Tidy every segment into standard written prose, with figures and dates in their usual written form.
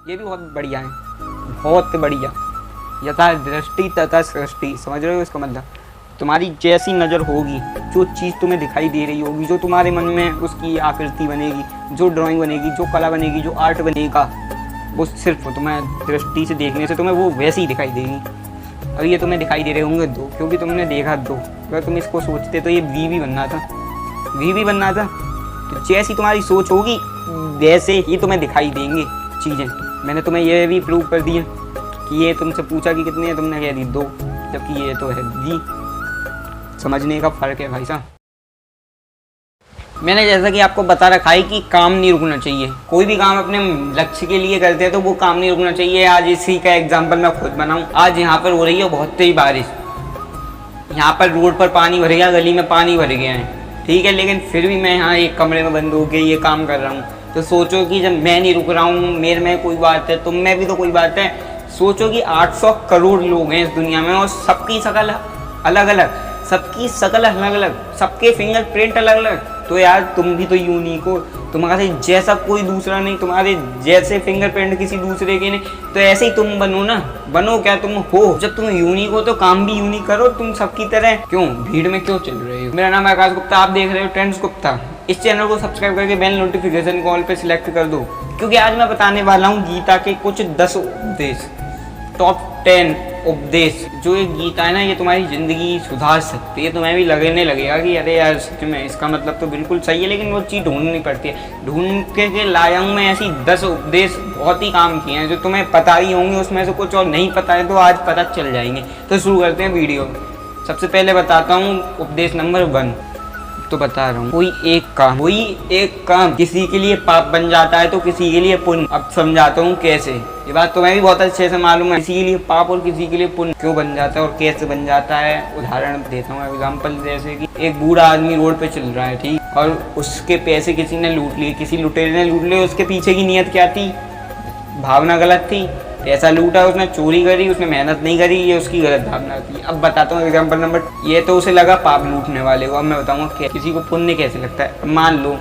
ये भी बहुत बढ़िया है, बहुत बढ़िया। यथा दृष्टि तथा सृष्टि, समझ रहे हो इसका मतलब? तुम्हारी जैसी नज़र होगी, जो चीज़ तुम्हें दिखाई दे रही होगी, जो तुम्हारे मन में उसकी आकृति बनेगी, जो ड्राइंग बनेगी, जो कला बनेगी, जो आर्ट बनेगा, वो सिर्फ तुम्हें दृष्टि से देखने से तुम्हें वो वैसी ही दिखाई देगी। अब ये तुम्हें दिखाई दे रहे होंगे दो, क्योंकि तुमने देखा दो। अगर तुम इसको सोचते तो ये वी बनना था, वी बनना था। तो जैसी तुम्हारी सोच होगी वैसे ही तुम्हें दिखाई देंगे चीज़ें। मैंने तुम्हें ये भी प्रूव कर दिया कि ये तुमसे पूछा कि कितनी है, तुमने कह दी 2, जबकि ये तो है वी। समझने का फ़र्क है भाई साहब। मैंने जैसा कि आपको बता रखा है कि काम नहीं रुकना चाहिए। कोई भी काम अपने लक्ष्य के लिए करते हैं तो वो काम नहीं रुकना चाहिए। आज इसी का एग्जांपल मैं खुद बनाऊं। आज यहाँ पर हो रही है बहुत तेज बारिश, यहाँ पर रोड पर पानी भर गया, गली में पानी भर गया है, ठीक है, लेकिन फिर भी मैं यहाँ एक कमरे में बंद होकर ये काम कर रहा हूँ। तो सोचो कि जब मैं नहीं रुक रहा हूँ, मेरे में कोई बात है, तुम में भी तो कोई बात है। सोचो कि 800 करोड़ लोग हैं इस दुनिया में और सबकी शकल अलग अलग, सबकी शकल अलग अलग, सबके फिंगरप्रिंट अलग अलग। तो यार तुम भी तो यूनिक हो, तुम्हारे जैसा कोई दूसरा नहीं, तुम्हारे जैसे फिंगरप्रिंट किसी दूसरे के नहीं। तो ऐसे ही तुम बनो ना, बनो क्या तुम हो। जब तुम यूनिक हो तो काम भी यूनिक करो तुम सबकी तरह। क्यों भीड़ में क्यों चल रहे हो? मेरा नाम है आकाश गुप्ता, आप देख रहे हो ट्रेंड्स गुप्ता। इस चैनल को सब्सक्राइब करके बेल नोटिफिकेशन कॉल पे सिलेक्ट कर दो, क्योंकि आज मैं बताने वाला हूँ गीता के कुछ 10 उपदेश, टॉप 10 उपदेश। जो ये गीता है ना, ये तुम्हारी ज़िंदगी सुधार सकती है। तुम्हें भी लगने लगेगा कि अरे यार सच में इसका मतलब तो बिल्कुल सही है, लेकिन वो चीज़ ढूंढनी पड़ती है। ढूंढ के लाया हूँ मैं ऐसी 10 उपदेश, बहुत ही काम किए हैं, जो तुम्हें पता ही होंगे उसमें से कुछ, और नहीं पता है तो आज पता चल जाएंगे। तो शुरू करते हैं वीडियो। सबसे पहले बताता हूँ उपदेश नंबर 1। तो बता रहा हूँ, कोई एक काम किसी के लिए पाप बन जाता है तो किसी के लिए पुण्य। अब समझाता हूँ कैसे। ये बात तुम्हें भी बहुत अच्छे से मालूम है, किसी के लिए पाप और किसी के लिए पुण्य क्यों बन जाता है और कैसे बन जाता है। उदाहरण देता हूँ, एग्जाम्पल, जैसे कि एक बूढ़ा आदमी रोड पे चल रहा है, ठीक, और उसके पैसे किसी ने लूट लिए, किसी लुटेरे ने लूट लिए। उसके पीछे की नीयत क्या थी? भावना गलत थी। पैसा लूटा, उसने चोरी करी, उसने मेहनत नहीं करी, ये उसकी गलत भावना थी। अब बताता हूँ एग्जाम्पल नंबर, ये तो उसे लगा पाप लूटने वाले को। अब मैं बताऊँगा किसी को पुण्य कैसे लगता है। मान लो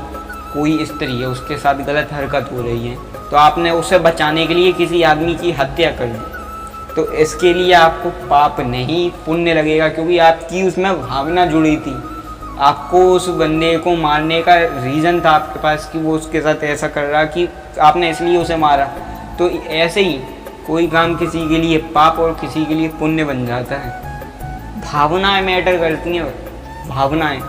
कोई स्त्री है, उसके साथ गलत हरकत हो रही है, तो आपने उसे बचाने के लिए किसी आदमी की हत्या कर दी, तो इसके लिए आपको पाप नहीं पुण्य लगेगा, क्योंकि आपकी उसमें भावना जुड़ी थी। आपको उस बंदे को मारने का रीज़न था आपके पास कि वो उसके साथ ऐसा कर रहा कि आपने इसलिए उसे मारा। तो ऐसे ही कोई काम किसी के लिए पाप और किसी के लिए पुण्य बन जाता है। भावनाएं मैटर करती हैं, भावनाएं,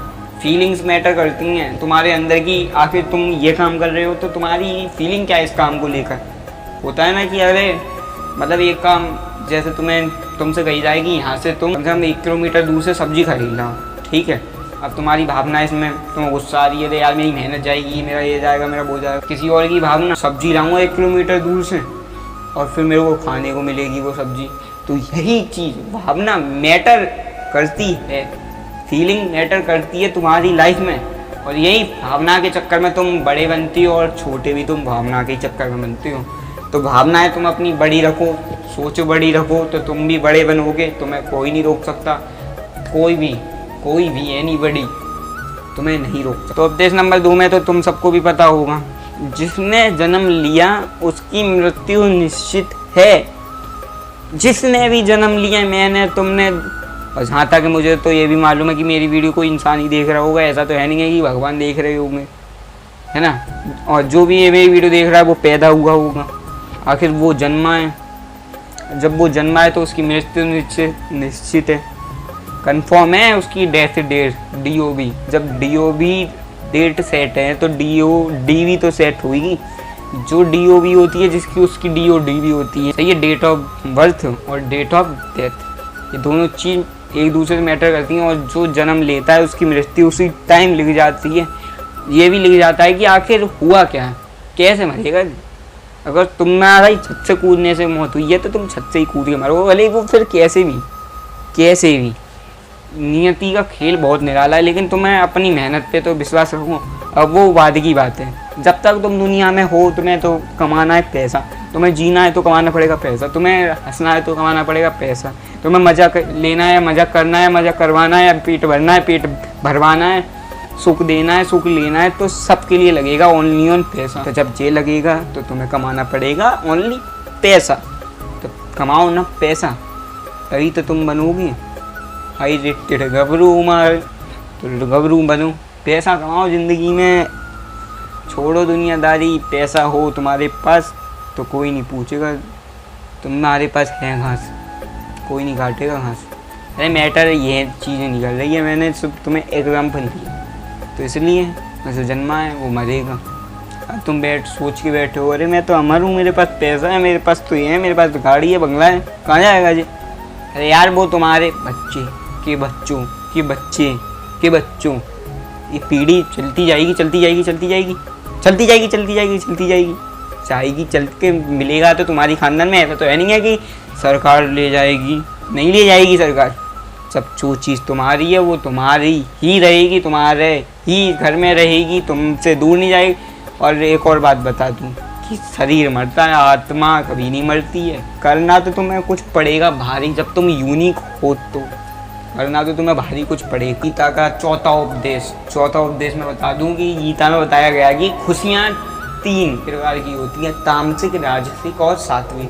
फीलिंग्स मैटर करती हैं तुम्हारे अंदर की। आखिर तुम ये काम कर रहे हो तो तुम्हारी फीलिंग क्या है इस काम को लेकर। होता है ना कि अरे मतलब एक काम, जैसे तुमसे कही जाएगी यहाँ से तुम कम से कम 1 किलोमीटर दूर से सब्जी खरीद लो, ठीक है। अब तुम्हारी भावना इसमें, तुम्हें गुस्सा आ रही है, यार मेरी मेहनत जाएगी, मेरा ये जाएगा, मेरा वो जाएगा। किसी और की भावना, सब्जी लाऊंगा 1 किलोमीटर दूर से और फिर मेरे को खाने को मिलेगी वो सब्जी। तो यही चीज़, भावना मैटर करती है, फीलिंग मैटर करती है तुम्हारी लाइफ में। और यही भावना के चक्कर में तुम बड़े बनती हो और छोटे भी तुम भावना के चक्कर में बनते हो। तो भावनाएं तुम अपनी बड़ी रखो, सोच बड़ी रखो, तो तुम भी बड़े बनोगे। तुम्हें कोई नहीं रोक सकता, कोई भी एनीबॉडी तुम्हें नहीं रोक सकता। तो उपदेश नंबर 2 में तो तुम सबको भी पता होगा, जिसने जन्म लिया उसकी मृत्यु निश्चित है। जिसने भी जन्म लिया, मैंने, तुमने, और जहाँ तक मुझे तो ये भी मालूम है कि मेरी वीडियो कोई इंसान ही देख रहा होगा, ऐसा तो है नहीं है कि भगवान देख रहे होंगे, है ना। और जो भी ये मेरी वीडियो देख रहा है वो पैदा हुआ होगा, आखिर वो जन्मा है। जब वो जन्मा है तो उसकी मृत्यु निश्चित है, कंफर्म है। उसकी डेथ डेट DOB, जब DOB डेट सेट है तो DOD तो सेट होगी। जो DOB होती है जिसकी, उसकी DOD भी होती है, सही है। डेट ऑफ बर्थ और डेट ऑफ डेथ, ये दोनों चीज़ एक दूसरे से मैटर करती हैं। और जो जन्म लेता है उसकी मृत्यु उसी टाइम लिख जाती है। ये भी लिख जाता है कि आखिर हुआ क्या है, कैसे मरेगा। अगर तुम्हारा ही छत से कूदने से मौत हुई है तो तुम छत से ही कूद के मरोगे, भले वो फिर कैसे भी। नियति का खेल बहुत निराला है, लेकिन तुम्हें अपनी मेहनत पे तो विश्वास रखो। अब वो बाद की बात है, जब तक तुम दुनिया में हो तुम्हें तो कमाना है पैसा, तुम्हें जीना है तो कमाना पड़ेगा पैसा, तुम्हें हंसना है तो कमाना पड़ेगा पैसा, तुम्हें मज़ा लेना है, मज़ा करना है, मज़ा करवाना है, पेट भरना है, पेट भरवाना है, सुख देना है, सुख लेना है तो सबके लिए लगेगा ओनली ऑन पैसा। तो जब ये लगेगा तो तुम्हें कमाना पड़ेगा ओनली पैसा। तो कमाओ ना पैसा, तभी तो तुम बनोगे हाई रेटेड गबरू मार। तो गबरू बनो, पैसा कमाओ ज़िंदगी में, छोड़ो दुनियादारी। पैसा हो तुम्हारे पास तो कोई नहीं पूछेगा तुम्हारे पास है घास, कोई नहीं काटेगा घास। अरे मैटर ये चीज़ें निकल रही है, मैंने सिर्फ तुम्हें एग्जाम्पल दिया। तो इसलिए जो जन्मा है वो मरेगा। अब तुम सोच के बैठे हो अरे मैं तो अमर हूँ, मेरे पास पैसा है, मेरे पास तो ये है, मेरे पास तो गाड़ी है, बंगला है, कहाँ जाएगा जी? अरे यार वो तुम्हारे बच्चे के बच्चों के बच्चे के बच्चों, ये पीढ़ी चलती जाएगी चलती जाएगी चलती जाएगी चलती जाएगी चलती जाएगी चलती जाएगी जाएगी, चल के मिलेगा तो तुम्हारी खानदान में। ऐसा तो है नहीं है कि सरकार ले जाएगी, नहीं ले जाएगी सरकार। सब जो चीज़ तुम्हारी है वो तुम्हारी ही रहेगी, तुम्हारे ही घर में रहेगी, तुमसे दूर नहीं जाएगी। और एक और बात बता दूं कि शरीर मरता है, आत्मा कभी नहीं मरती है। करना तो तुम्हें कुछ पड़ेगा भारी, जब तुम यूनिक हो तो करना तो तुम्हें भारी कुछ पड़ेगा। गीता का चौथा उपदेश में बता दूं कि गीता में बताया गया कि खुशियाँ 3 प्रकार की होती हैं, तामसिक, राजसिक और सात्विक।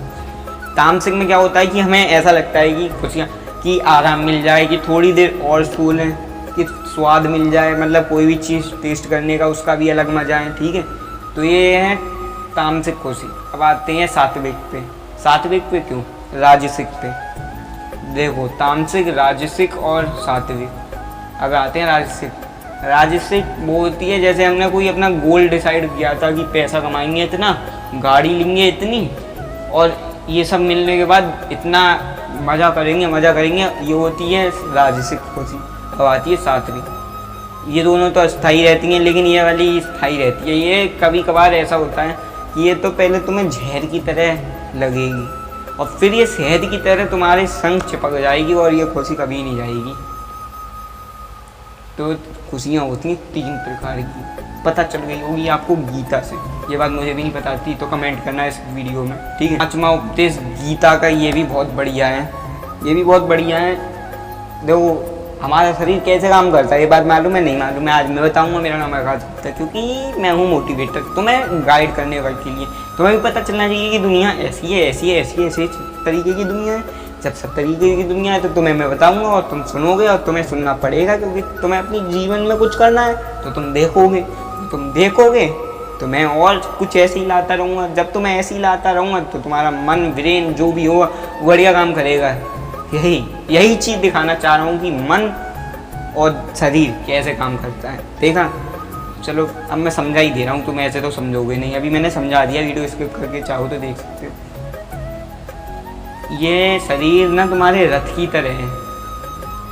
तामसिक में क्या होता है कि हमें ऐसा लगता है कि खुशियाँ कि आराम मिल जाए, कि थोड़ी देर और सो लें, कि स्वाद मिल जाए, मतलब कोई भी चीज़ टेस्ट करने का उसका भी अलग मज़ा है, ठीक है। तो ये है तामसिक खुशी। अब आते हैं सात्विक पे। सात्विक पे क्यों? राजसिक पे। देखो तामसिक, राजसिक और सात्विक। अब आते हैं राजसिक वो होती है जैसे हमने कोई अपना गोल डिसाइड किया था कि पैसा कमाएंगे इतना, गाड़ी लेंगे इतनी, और ये सब मिलने के बाद इतना मज़ा करेंगे, ये होती है राजसिक खुशी। अब आती है सात्विक। ये दोनों तो अस्थाई रहती हैं, लेकिन ये वाली स्थायी रहती है। ये कभी कभार ऐसा होता है कि ये तो पहले तुम्हें जहर की तरह लगेगी और फिर ये शहद की तरह तुम्हारे संग चिपक जाएगी और ये खुशी कभी नहीं जाएगी। तो खुशियाँ होती हैं 3 प्रकार की, पता चल गई होगी आपको गीता से। ये बात मुझे भी नहीं पता थी, तो कमेंट करना इस वीडियो में, ठीक है। 5वां उपदेश गीता का, ये भी बहुत बढ़िया है, ये भी बहुत बढ़िया है। देखो हमारा शरीर कैसे काम करता है ये बात मालूम है? नहीं मालूम है, आज मैं बताऊंगा। मेरा नाम आकाश गुप्ता, क्योंकि मैं हूँ मोटिवेटर, तुम्हें गाइड करने के लिए। तुम्हें भी पता चलना चाहिए कि दुनिया ऐसी है, ऐसी तरीके की दुनिया है। जब सब तरीके की दुनिया है तो तुम्हें मैं बताऊंगा और तुम सुनोगे, और तुम्हें सुनना पड़ेगा, क्योंकि तुम्हें अपनी जीवन में कुछ करना है। तो तुम देखोगे तो मैं और कुछ ऐसे ही लाता रहूँगा। जब तुम्हें ऐसे ही लाता रहूँगा तो तुम्हारा मन, ब्रेन जो भी होगा बढ़िया काम करेगा। यही चीज़ दिखाना चाह रहा हूँ कि मन और शरीर कैसे काम करता है। देखा? चलो अब मैं समझा ही दे रहा हूँ, तुम ऐसे तो समझोगे नहीं। अभी मैंने समझा दिया, वीडियो स्किप करके चाहो तो देख सकते हो। ये शरीर ना तुम्हारे रथ की तरह है,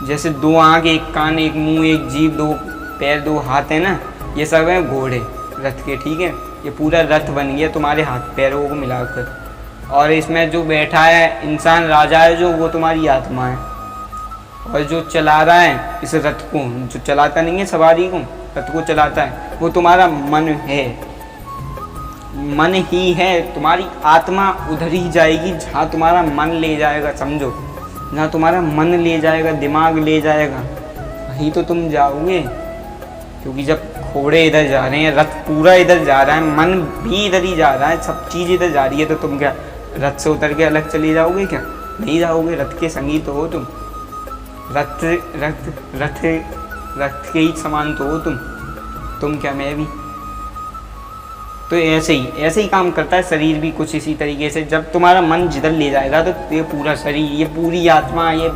जैसे 2 आँख, 1 कान, 1 मुंह, 1 जीभ, 2 पैर, 2 हाथ है ना, ये सब है घोड़े रथ के, ठीक है। ये पूरा रथ बन गया तुम्हारे हाथ पैरों को मिलाकर, और इसमें जो बैठा है इंसान, राजा है जो, वो तुम्हारी आत्मा है। और जो चला रहा है इस रथ को, जो चलाता नहीं है सवारी को, रथ को चलाता है, वो तुम्हारा मन है। मन ही है, तुम्हारी आत्मा उधर ही जाएगी जहाँ तुम्हारा मन ले जाएगा। समझो, जहाँ तुम्हारा मन ले जाएगा, दिमाग ले जाएगा, वहीं तो तुम जाओगे। क्योंकि जब घोड़े इधर जा रहे हैं, रथ पूरा इधर जा रहा है, मन भी इधर ही जा रहा है, सब चीज़ इधर जा रही है, तो तुम क्या रथ से उतर के अलग चले जाओगे? क्या नहीं जाओगे, रथ के संगी तो हो तुम। रथ के ही समान तो हो तुम क्या मैं भी। तो ऐसे ही काम करता है शरीर भी, कुछ इसी तरीके से। जब तुम्हारा मन जिधर ले जाएगा तो ये पूरा शरीर, ये पूरी आत्मा, ये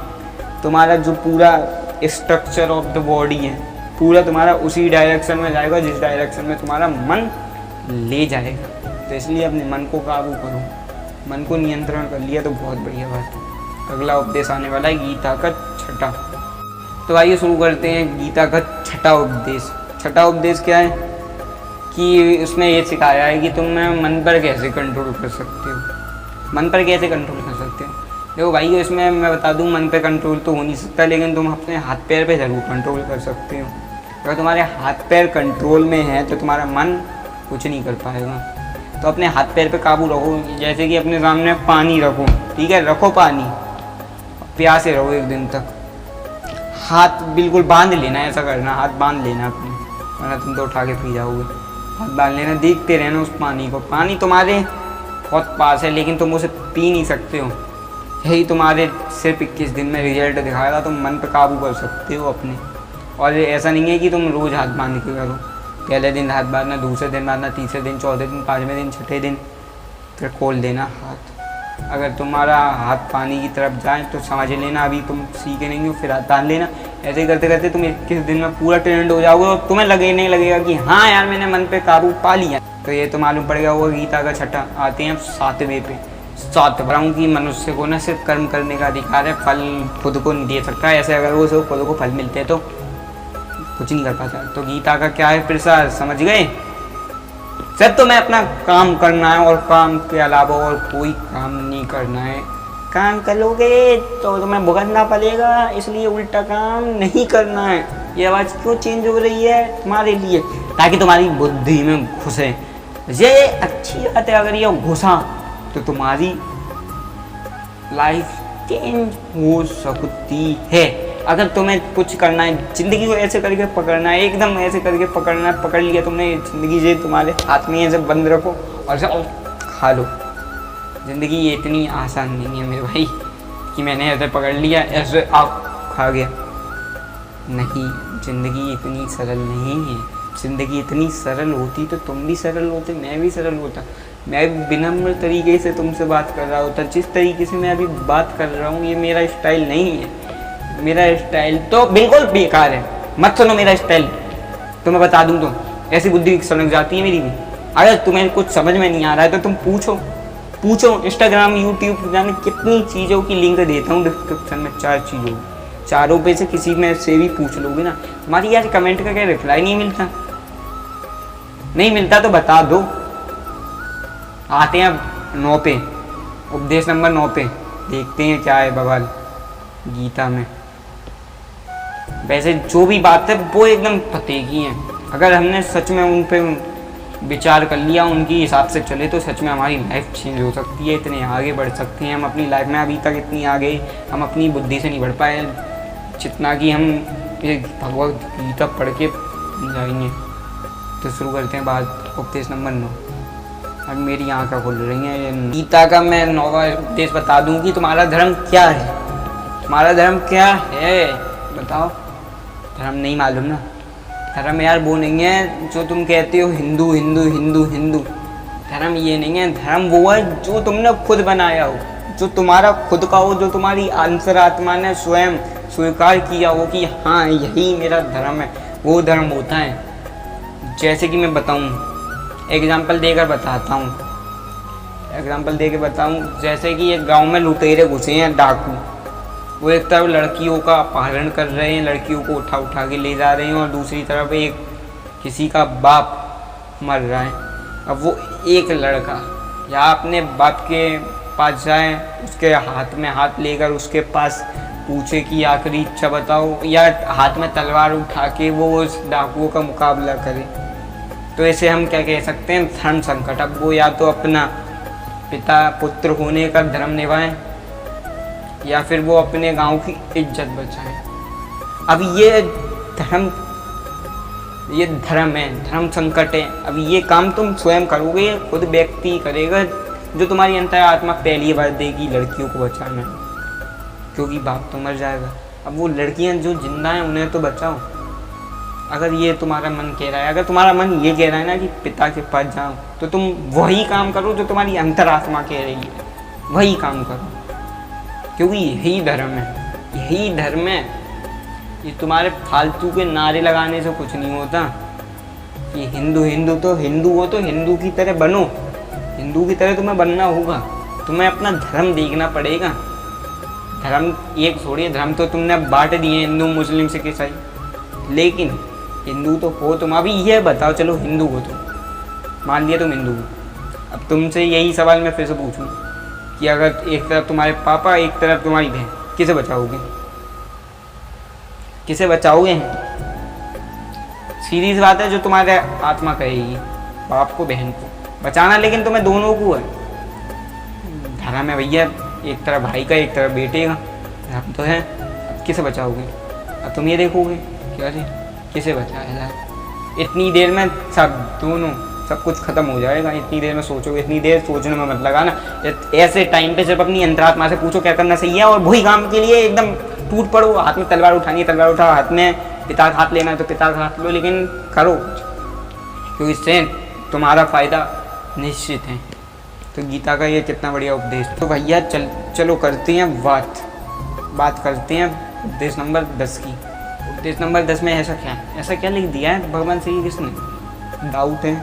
तुम्हारा जो पूरा स्ट्रक्चर ऑफ द बॉडी है, पूरा तुम्हारा उसी डायरेक्शन में जाएगा जिस डायरेक्शन में तुम्हारा मन ले जाएगा। तो इसलिए अपने मन को काबू करो, मन को नियंत्रण कर लिया तो बहुत बढ़िया बात है। अगला उपदेश आने वाला है गीता का 6वां। तो आइए शुरू करते हैं गीता का 6वां उपदेश। 6वां उपदेश क्या है कि उसने ये सिखाया है कि तुम मन पर कैसे कंट्रोल कर सकते हो। मन पर कैसे कंट्रोल कर सकते हो? देखो भाई, इसमें मैं बता दूं, मन पे कंट्रोल तो हो नहीं सकता, लेकिन तुम अपने हाथ पैर पे ज़रूर कंट्रोल कर सकते हो। अगर तुम्हारे हाथ पैर कंट्रोल में है तो तुम्हारा मन कुछ नहीं कर पाएगा। तो अपने हाथ पैर पे काबू रखो। जैसे कि अपने सामने पानी रखो, ठीक है, रखो पानी, प्यासे रहो 1 दिन तक। हाथ बिल्कुल बांध लेना, ऐसा करना, हाथ बांध लेना अपने, वरना तुम तो उठा के पी जाओगे। हाथ डाल लेना, देखते रहना उस पानी को। पानी तुम्हारे बहुत पास है लेकिन तुम उसे पी नहीं सकते हो। यही तुम्हारे सिर्फ 21 दिन में रिजल्ट दिखाएगा। तुम मन पर काबू कर सकते हो अपने। और ऐसा नहीं है कि तुम रोज़ हाथ बांध के करो। पहले दिन हाथ बांधना, दूसरे दिन बांधना, तीसरे दिन, चौथे दिन, पाँचवें दिन, छठे दिन फिर खोल देना हाथ। अगर तुम्हारा हाथ पानी की तरफ जाए तो समझ लेना अभी तुम सीखे नहीं हो, फिर हाथ बांध लेना। ऐसे करते करते तुम 21 दिन में पूरा ट्रेंड हो जाओगे और तुम्हें नहीं लगेगा कि हाँ यार मैंने मन पे काबू पा लिया। तो ये तो मालूम पड़ गया होगा गीता का छठा। आते हैं 7वें पे। 7 वरों की मनुष्य को न सिर्फ कर्म करने का अधिकार है, फल खुद को नहीं दे सकता। ऐसे अगर वो सब खुद को फल मिलते हैं तो कुछ नहीं कर पाता। तो गीता का क्या है प्रसार, समझ गए? सब तुम्हें अपना काम करना है और काम के अलावा और कोई काम नहीं करना है। काम करोगे तो तुम्हें भुगतना पड़ेगा, इसलिए उल्टा काम नहीं करना है। ये आवाज़ क्यों चेंज हो रही है तुम्हारे लिए? ताकि तुम्हारी बुद्धि में घुसे। ये अच्छी बात है, अगर ये घुसा तो तुम्हारी लाइफ चेंज हो सकती है। अगर तुम्हें कुछ करना है, ज़िंदगी को ऐसे करके पकड़ना है, एकदम ऐसे करके पकड़ना है। पकड़ लिया तुमने ज़िंदगी से, तुम्हारे हाथ में ऐसे बंद रखो और ऐसे खा लो। ज़िंदगी ये इतनी आसान नहीं है मेरे भाई कि मैंने ऐसे पकड़ लिया ऐसे आप खा गया। नहीं, ज़िंदगी इतनी सरल नहीं है। ज़िंदगी इतनी सरल होती तो तुम भी सरल होते, मैं भी सरल होता। मैं विनम्र तरीके से तुमसे बात कर रहा होता। जिस तरीके से मैं अभी बात कर रहा हूँ ये मेरा स्टाइल नहीं है। मेरा स्टाइल तो बिल्कुल बेकार है, मत सुनो मेरा स्टाइल। तो मैं बता दूँ तो ऐसी बुद्धि समझ जाती है मेरी भी। अगर तुम्हें कुछ समझ में नहीं आ रहा है तो तुम पूछो। इंस्टाग्राम, यूट्यूब, जाने कितनी चीज़ों की लिंक देता हूँ डिस्क्रिप्शन में। 4 चीज़ों, चारों पे से किसी में से भी पूछ लोगे ना। तुम्हारी यार कमेंट का क्या रिप्लाई नहीं मिलता तो बता दो। आते हैं अब 9 पे, उपदेश नंबर 9 पे। देखते हैं क्या है बवाल गीता में। वैसे जो भी बात है वो एकदम पते की है। अगर हमने सच में उन पे विचार कर लिया, उनकी हिसाब से चले तो सच में हमारी लाइफ चेंज हो सकती है। इतने आगे बढ़ सकते हैं हम अपनी लाइफ में। अभी तक इतनी आगे हम अपनी बुद्धि से नहीं बढ़ पाए जितना कि हम ये भगवद गीता पढ़ के जाएंगे। तो शुरू करते हैं बात उपदेश नंबर 9। अब मेरी आँखें खुल रही हैं। गीता का मैं 9वां उपदेश बता दूँ कि तुम्हारा धर्म क्या है। तुम्हारा धर्म क्या है बताओ। धर्म नहीं मालूम ना? धर्म यार वो नहीं है जो तुम कहते हो हिंदू हिंदू हिंदू हिंदू। धर्म ये नहीं है। धर्म वो है जो तुमने खुद बनाया हो, जो तुम्हारा खुद का हो, जो तुम्हारी अंतरात्मा ने स्वयं स्वीकार किया हो कि हाँ यही मेरा धर्म है। वो धर्म होता है। जैसे कि मैं बताऊँ, एग्जाम्पल देकर बताता हूँ। जैसे कि एक गाँव में लुटेरे घुसे हैं, डाकू। वो एक तरफ लड़कियों का अपहरण कर रहे हैं, लड़कियों को उठा के ले जा रहे हैं, और दूसरी तरफ एक किसी का बाप मर रहा है। अब वो एक लड़का या अपने बाप के पास जाए, उसके हाथ में हाथ लेकर उसके पास पूछे कि आखिरी इच्छा बताओ, या हाथ में तलवार उठा के वो उस डाकुओं का मुकाबला करे। तो ऐसे हम क्या कह सकते हैं, धर्म संकट। अब वो या तो अपना पिता पुत्र होने का धर्म निभाएं या फिर वो अपने गांव की इज्जत बचाएं। अब ये धर्म है, धर्म संकट है। अब ये काम तुम स्वयं करोगे, खुद व्यक्ति करेगा, जो तुम्हारी अंतरात्मा पहली बार देगी लड़कियों को बचाना, क्योंकि बाप तो मर जाएगा। अब वो लड़कियां जो जिंदा हैं उन्हें तो बचाओ। अगर ये तुम्हारा मन कह रहा है, अगर तुम्हारा मन ये कह रहा है ना कि पिता के पास जाओ, तो तुम वही काम करो जो तुम्हारी अंतरात्मा कह रही है, वही काम करो, क्योंकि यही धर्म है। ये तुम्हारे फालतू के नारे लगाने से कुछ नहीं होता। कि हिंदू तो हिंदू हो तो हिंदू की तरह बनो। हिंदू की तरह तुम्हें बनना होगा। तुम्हें अपना धर्म देखना पड़ेगा। धर्म एक छोड़िए, धर्म तो तुमने बांट दिए हिंदू मुस्लिम सिख ईसाई, लेकिन हिंदू तो हो तुम। अभी ये बताओ, चलो हिंदू हो तुम, मान लिया तुम हिंदू हो। अब तुमसे यही सवाल मैं फिर से पूछूं कि अगर एक तरफ तुम्हारे पापा, एक तरफ तुम्हारी बहन, किसे बचाओगे? सीधी सी बात है, जो तुम्हारे आत्मा कहेगी, बाप को बहन को बचाना, लेकिन तुम्हें दोनों को है। धर्म है भैया, एक तरफ भाई का, एक तरफ बेटे का, धर्म तो है। अब किसे बचाओगे? अब तुम ये देखोगे क्या जी किसे बचाया जाए। इतनी देर में सब कुछ खत्म हो जाएगा। इतनी देर में सोचो, इतनी देर सोचने में मत लगाना। ऐसे टाइम पे सिर्फ अपनी अंतरात्मा से पूछो क्या करना सही है, और वही काम के लिए एकदम टूट पड़ो। हाथ में तलवार उठानी है तलवार उठाओ, हाथ में पिता का हाथ लेना है तो पिता का हाथ लो, लेकिन करो, क्योंकि इससे तुम्हारा फायदा निश्चित है। तो गीता का ये कितना बढ़िया उपदेश। तो भैया चलो करते हैं बात करते हैं उपदेश नंबर 10 की। उपदेश नंबर 10 में ऐसा क्या लिख दिया है भगवान श्री कृष्ण ने? डाउट है,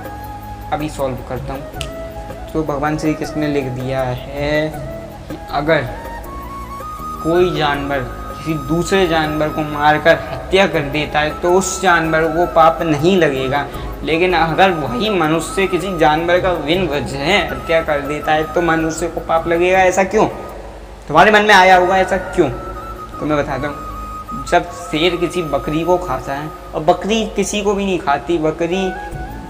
अभी सॉल्व करता हूँ। तो भगवान श्री कृष्ण ने लिख दिया है कि अगर कोई जानवर किसी दूसरे जानवर को मारकर हत्या कर देता है तो उस जानवर को पाप नहीं लगेगा, लेकिन अगर वही मनुष्य किसी जानवर का बिन वजह हत्या कर देता है तो मनुष्य को पाप लगेगा। ऐसा क्यों? तुम्हारे मन में आया होगा ऐसा क्यों? तो मैं बताता हूँ। जब शेर किसी बकरी को खाता है, और बकरी किसी को भी नहीं खाती, बकरी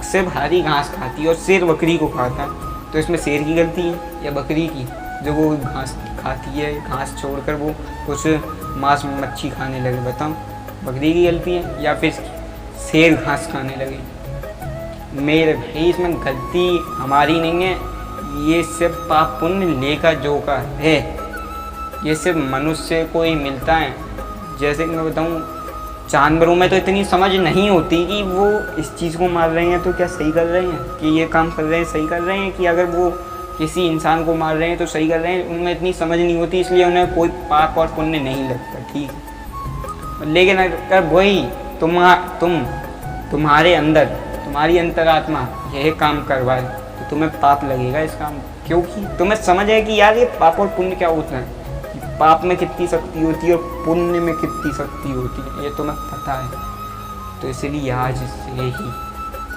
सिर्फ हरी घास खाती है, और शेर बकरी को खाता है, तो इसमें शेर की गलती है या बकरी की, जो वो घास खाती है, घास छोड़कर वो कुछ मांस मच्छी खाने लगे? बताओ, बकरी की गलती है या फिर शेर घास खाने लगे? मेरे भाई इसमें गलती हमारी नहीं है, ये सिर्फ पाप पुण्य लेखा जोखा है। ये सिर्फ मनुष्य को ही मिलता है। जैसे कि मैं बताऊँ, जानवरों में तो इतनी समझ नहीं होती कि वो इस चीज़ को मार रहे हैं तो क्या सही कर रहे हैं, कि ये काम कर रहे हैं सही कर रहे हैं, कि अगर वो किसी इंसान को मार रहे हैं तो सही कर रहे हैं। उनमें इतनी समझ नहीं होती, इसलिए उन्हें कोई पाप और पुण्य नहीं लगता, ठीक है। लेकिन अगर वही तुम्हारे अंदर, तुम्हारी अंतरात्मा यह काम करवाए तो तुम्हें पाप लगेगा इस काम, क्योंकि तुम्हें समझ है कि यार ये पाप और पुण्य क्या होता है, पाप में कितनी शक्ति होती है और पुण्य में कितनी शक्ति होती है, ये तुम्हें पता है। तो इसलिए आज से ही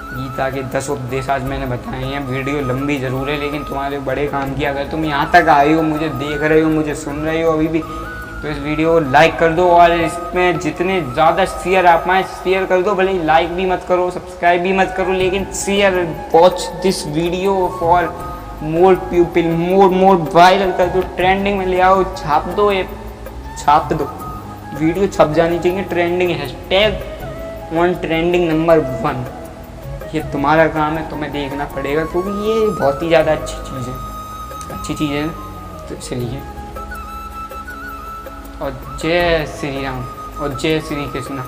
गीता के 10 उपदेश आज मैंने बताए हैं। वीडियो लंबी ज़रूर है, लेकिन तुम्हारे बड़े काम की, अगर तुम यहाँ तक आए हो, मुझे देख रहे हो, मुझे सुन रहे हो अभी भी, तो इस वीडियो को लाइक कर दो, और इसमें जितने ज़्यादा शेयर आप पाएँ शेयर कर दो। भले लाइक भी मत करो, सब्सक्राइब भी मत करो, लेकिन share, watch this video for more people, more viral कर दो, ट्रेंडिंग में ले आओ, छाप दो, ये छाप दो, वीडियो छप जानी चाहिए। Trending hashtag on trending number 1, ये तुम्हारा काम है, तुम्हें देखना पड़ेगा, क्योंकि ये बहुत ही ज़्यादा अच्छी चीज़ है। तो इसलिए, और जय श्री राम और जय श्री कृष्ण।